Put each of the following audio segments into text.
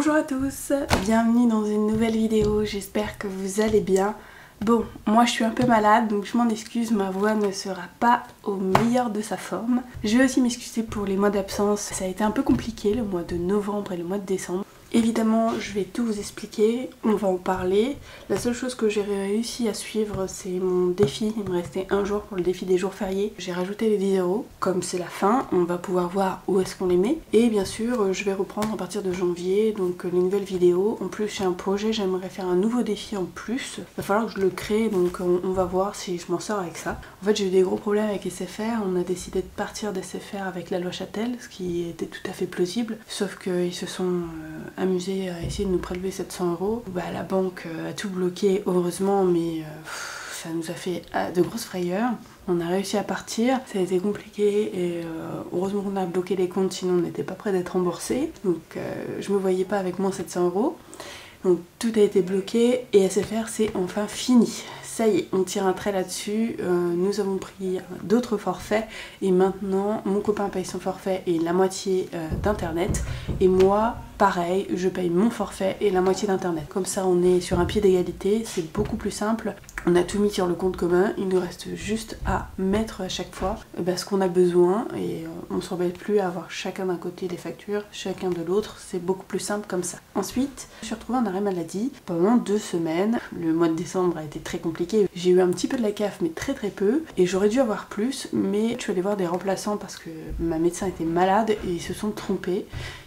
Bonjour à tous, bienvenue dans une nouvelle vidéo, j'espère que vous allez bien. Bon, moi je suis un peu malade donc je m'en excuse, ma voix ne sera pas au meilleur de sa forme. Je vais aussi m'excuser pour les mois d'absence, ça a été un peu compliqué le mois de novembre et le mois de décembre. Évidemment, je vais tout vous expliquer, on va en parler. La seule chose que j'ai réussi à suivre, c'est mon défi. Il me restait un jour pour le défi des jours fériés. J'ai rajouté les 10 €. Comme c'est la fin, on va pouvoir voir où est-ce qu'on les met. Et bien sûr, je vais reprendre à partir de janvier, donc les nouvelles vidéos. En plus, j'ai un projet, j'aimerais faire un nouveau défi en plus. Il va falloir que je le crée, donc on va voir si je m'en sors avec ça. En fait, j'ai eu des gros problèmes avec SFR. On a décidé de partir d'SFR avec la loi Châtel, ce qui était tout à fait plausible. Sauf qu'ils se sont amusé à essayer de nous prélever 700 €. Bah, la banque a tout bloqué heureusement, mais ça nous a fait de grosses frayeurs. On a réussi à partir, ça a été compliqué et heureusement qu'on a bloqué les comptes, sinon on n'était pas prêt d'être remboursé. Donc je me voyais pas avec moins 700 €. Donc tout a été bloqué et SFR c'est enfin fini. Ça y est, on tire un trait là-dessus, nous avons pris d'autres forfaits et maintenant mon copain paye son forfait et la moitié d'internet et moi pareil, je paye mon forfait et la moitié d'internet. Comme ça on est sur un pied d'égalité, c'est beaucoup plus simple. On a tout mis sur le compte commun, il nous reste juste à mettre à chaque fois ce qu'on a besoin et on ne s'embête plus à avoir chacun d'un côté les factures, chacun de l'autre, c'est beaucoup plus simple comme ça. Ensuite, je me suis retrouvée en arrêt maladie pendant 2 semaines. Le mois de décembre a été très compliqué. J'ai eu un petit peu de la CAF mais très peu et j'aurais dû avoir plus, mais je suis allée voir des remplaçants parce que ma médecin était malade et ils se sont trompés.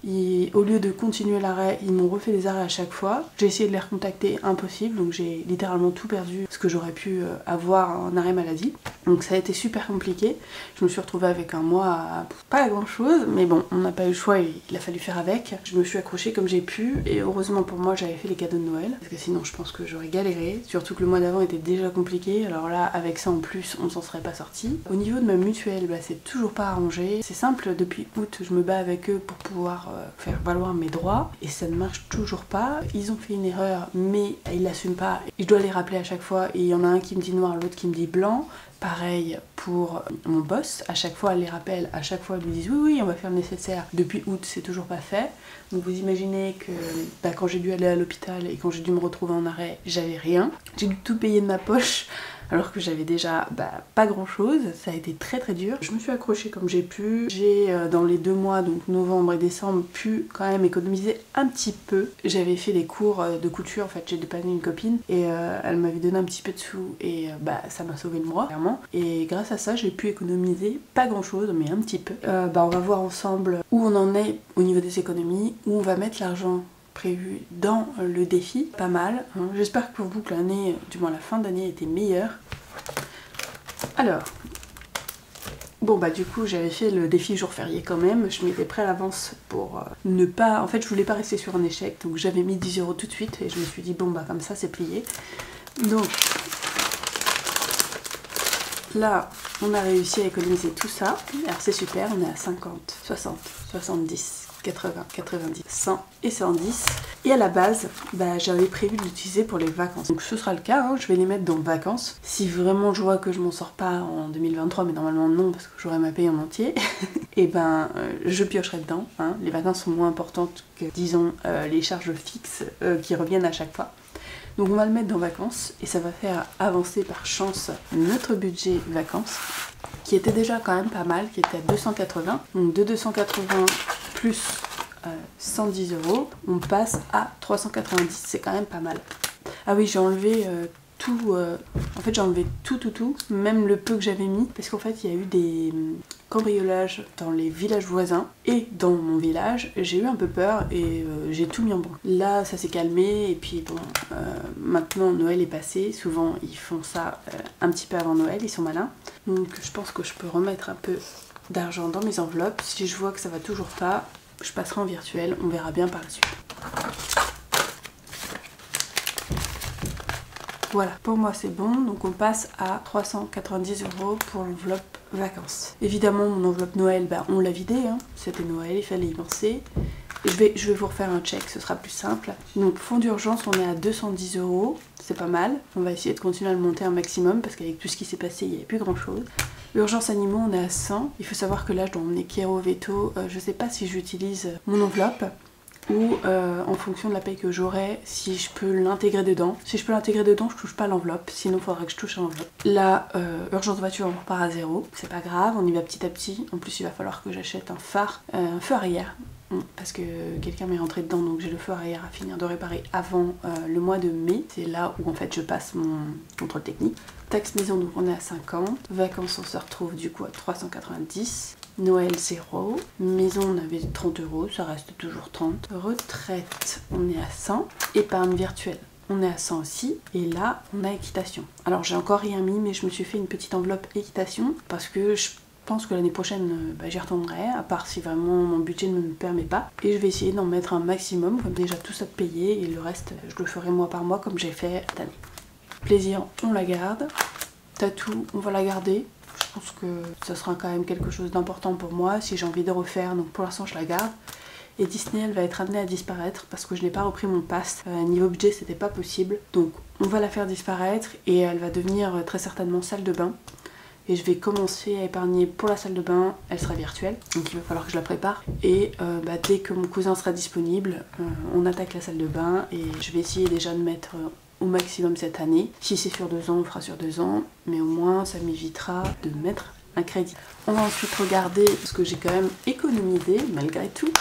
Au lieu de continuer l'arrêt, ils m'ont refait des arrêts à chaque fois. J'ai essayé de les recontacter, impossible, donc j'ai littéralement tout perdu ce que j'aurais pu avoir en arrêt maladie. Donc ça a été super compliqué. Je me suis retrouvée avec un mois à pas grand chose, mais bon, on n'a pas eu le choix et il a fallu faire avec. Je me suis accrochée comme j'ai pu et heureusement pour moi j'avais fait les cadeaux de Noël parce que sinon je pense que j'aurais galéré. Surtout que le mois d'avant était déjà compliqué, alors là avec ça en plus on s'en serait pas sorti. Au niveau de ma mutuelle, c'est toujours pas arrangé. C'est simple, depuis août je me bats avec eux pour pouvoir faire valoir mes droits et ça ne marche toujours pas. Ils ont fait une erreur mais ils l'assument pas. Je dois les rappeler à chaque fois et il y en a un qui me dit noir, l'autre qui me dit blanc. Pareil pour mon boss, à chaque fois elle les rappelle, à chaque fois ils lui disent oui on va faire le nécessaire. Depuis août c'est toujours pas fait. Donc vous imaginez que quand j'ai dû aller à l'hôpital et quand j'ai dû me retrouver en arrêt, j'avais rien. J'ai dû tout payer de ma poche alors que j'avais déjà pas grand chose, ça a été très dur. Je me suis accrochée comme j'ai pu, j'ai dans les 2 mois, donc novembre et décembre, pu quand même économiser un petit peu. J'avais fait des cours de couture, en fait j'ai dépanné une copine et elle m'avait donné un petit peu de sous et ça m'a sauvé le mois, clairement. Et grâce à ça j'ai pu économiser pas grand chose, mais un petit peu. On va voir ensemble où on en est au niveau des économies, où on va mettre l'argent prévu dans le défi, pas mal. J'espère que pour vous que l'année, du moins la fin d'année était meilleure. Alors, bon du coup j'avais fait le défi jour férié quand même, je m'étais prêt à l'avance pour ne pas... En fait je voulais pas rester sur un échec, donc j'avais mis 10 € tout de suite et je me suis dit bon comme ça c'est plié. Donc là on a réussi à économiser tout ça, alors c'est super, on est à 50, 60, 70... 80, 90, 100 et 110. Et à la base, j'avais prévu de l'utiliser pour les vacances. Donc ce sera le cas, je vais les mettre dans vacances. Si vraiment je vois que je m'en sors pas en 2023, mais normalement non, parce que j'aurai ma paye en entier, et je piocherai dedans. Les vacances sont moins importantes que, disons, les charges fixes qui reviennent à chaque fois. Donc on va le mettre dans vacances et ça va faire avancer par chance notre budget vacances, qui était déjà quand même pas mal, qui était à 280. Donc de 280 plus 110 €, on passe à 390, c'est quand même pas mal. Ah oui, j'ai enlevé tout, en fait j'ai enlevé tout, même le peu que j'avais mis, parce qu'en fait il y a eu des cambriolages dans les villages voisins et dans mon village, j'ai eu un peu peur et j'ai tout mis en banque. Là ça s'est calmé et puis bon, maintenant Noël est passé, souvent ils font ça un petit peu avant Noël, ils sont malins, donc je pense que je peux remettre un peu d'argent dans mes enveloppes. Si je vois que ça va toujours pas, je passerai en virtuel, on verra bien par la suite. Voilà, pour moi c'est bon, donc on passe à 390 € pour l'enveloppe vacances. Évidemment mon enveloppe Noël, on l'a vidée, c'était Noël, il fallait y penser. Je vais vous refaire un check, ce sera plus simple. Donc fonds d'urgence, on est à 210 €, c'est pas mal. On va essayer de continuer à le monter un maximum parce qu'avec tout ce qui s'est passé, il n'y avait plus grand chose. Urgence animaux, on est à 100. Il faut savoir que là, je dois emmener Kero Veto. Je sais pas si j'utilise mon enveloppe. ou en fonction de la paye que j'aurai, si je peux l'intégrer dedans. Si je peux l'intégrer dedans, je touche pas l'enveloppe, sinon il faudra que je touche à l'enveloppe. Là, urgence voiture, on repart à zéro, c'est pas grave, on y va petit à petit. En plus, il va falloir que j'achète un feu arrière. Parce que quelqu'un m'est rentré dedans, donc j'ai le feu arrière à finir de réparer avant le mois de mai. C'est là où en fait je passe mon contrôle technique. Taxe maison, donc on est à 50. Vacances, on se retrouve du coup à 390. Noël 0. Maison, on avait 30 €, ça reste toujours 30. Retraite, on est à 100. Épargne virtuelle, on est à 100 aussi. Et là, on a équitation. Alors j'ai encore rien mis, mais je me suis fait une petite enveloppe équitation parce que je pense que l'année prochaine j'y retournerai, à part si vraiment mon budget ne me le permet pas. Et je vais essayer d'en mettre un maximum, comme déjà tout ça de payer, et le reste je le ferai mois par mois comme j'ai fait cette année. Plaisir, on la garde. Tatou, on va la garder. Je pense que ça sera quand même quelque chose d'important pour moi si j'ai envie de refaire, donc pour l'instant je la garde. Et Disney, elle va être amenée à disparaître parce que je n'ai pas repris mon pass. Niveau budget, c'était pas possible. Donc on va la faire disparaître et elle va devenir très certainement salle de bain. Et je vais commencer à épargner pour la salle de bain, elle sera virtuelle, donc il va falloir que je la prépare. Et dès que mon cousin sera disponible, on attaque la salle de bain et je vais essayer déjà de mettre au maximum cette année. Si c'est sur 2 ans, on fera sur 2 ans, mais au moins ça m'évitera de mettre un crédit. On va ensuite regarder ce que j'ai quand même économisé, malgré tout.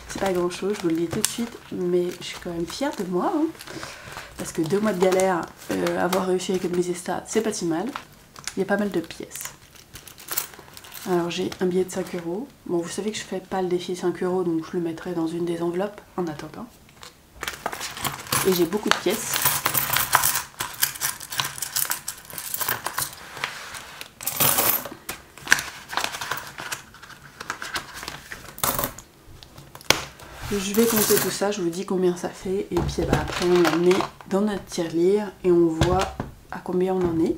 C'est pas grand chose, je vous le dis tout de suite, mais je suis quand même fière de moi, hein, parce que 2 mois de galère, avoir réussi à économiser ça, c'est pas si mal. Il y a pas mal de pièces. Alors j'ai un billet de 5 €. Bon, vous savez que je fais pas le défi 5 €, donc je le mettrai dans une des enveloppes en attendant. Et j'ai beaucoup de pièces. Je vais compter tout ça, je vous dis combien ça fait. Et puis après on la met dans notre tirelire et on voit à combien on en est.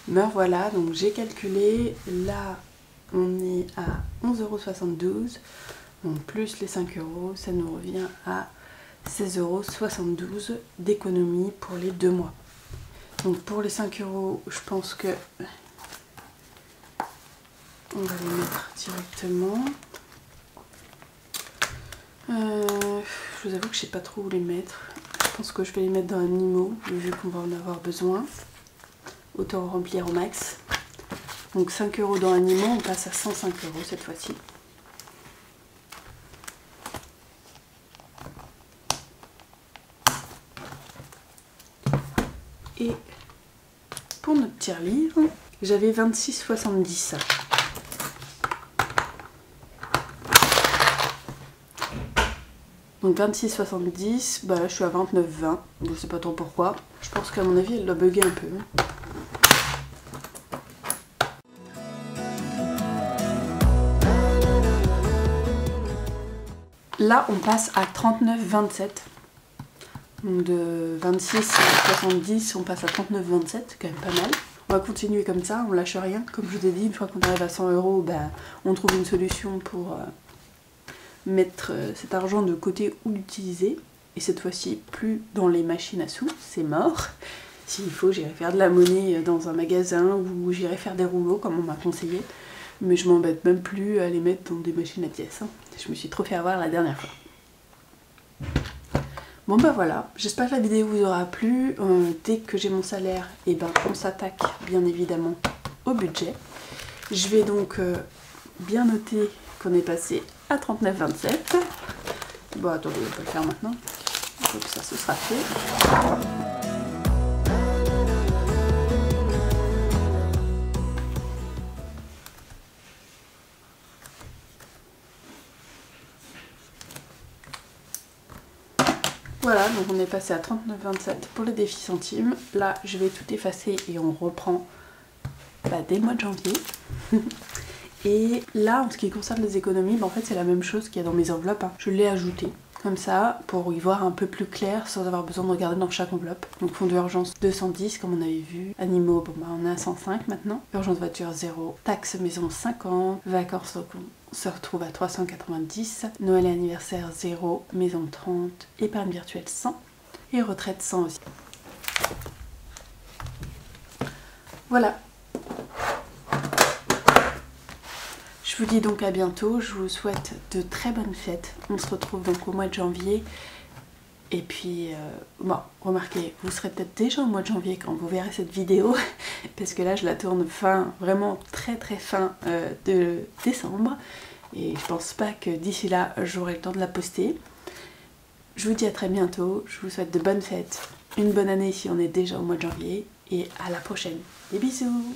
Me voilà, donc j'ai calculé, là on est à 11,72 €, donc plus les 5 €, ça nous revient à 16,72 € d'économie pour les 2 mois. Donc pour les 5 €, je pense que on va les mettre directement. Je vous avoue que je sais pas trop où les mettre. Je pense que je vais les mettre dans Animaux, vu qu'on va en avoir besoin. Autant remplir au max. Donc 5 € dans Animaux, on passe à 105 € cette fois-ci. Et pour notre tirelire, j'avais 26,70 €. Donc 26,70 €, bah là je suis à 29,20 €, je sais pas trop pourquoi. Je pense qu'à mon avis elle doit bugger un peu. Là on passe à 39,27 €. Donc de 26,70 € on passe à 39,27 €, c'est quand même pas mal. On va continuer comme ça, on lâche rien. Comme je vous ai dit, une fois qu'on arrive à 100 €, bah, on trouve une solution pour mettre cet argent de côté ou l'utiliser. Et cette fois-ci, plus dans les machines à sous, c'est mort. S'il faut, j'irai faire de la monnaie dans un magasin ou j'irai faire des rouleaux comme on m'a conseillé. Mais je m'embête même plus à les mettre dans des machines à pièces. Je me suis trop fait avoir la dernière fois. Bon bah voilà, j'espère que la vidéo vous aura plu. Dès que j'ai mon salaire, et ben on s'attaque bien évidemment au budget. Je vais donc bien noter qu'on est passé à 39,27 €. Bon attendez, on peut le faire maintenant. Donc ça ce sera fait. Voilà, donc on est passé à 39,27 € pour le défi centimes. Là, je vais tout effacer et on reprend dès le mois de janvier. Et là, en ce qui concerne les économies, en fait c'est la même chose qu'il y a dans mes enveloppes. Je l'ai ajouté comme ça pour y voir un peu plus clair sans avoir besoin de regarder dans chaque enveloppe. Donc fonds d'urgence 210 comme on avait vu. Animaux, bon bah on est à 105 maintenant. Urgence voiture 0. Taxe maison 50. Vacances, donc on se retrouve à 390. Noël et anniversaire 0. Maison 30. Épargne virtuelle 100. Et retraite 100 aussi. Voilà. Je Je vous dis donc à bientôt, je vous souhaite de très bonnes fêtes. On se retrouve donc au mois de janvier. Et puis, bon, remarquez, vous serez peut-être déjà au mois de janvier quand vous verrez cette vidéo, parce que là je la tourne fin, vraiment très fin de décembre. Et je pense pas que d'ici là j'aurai le temps de la poster. Je vous dis à très bientôt, je vous souhaite de bonnes fêtes, une bonne année si on est déjà au mois de janvier, et à la prochaine. Des bisous!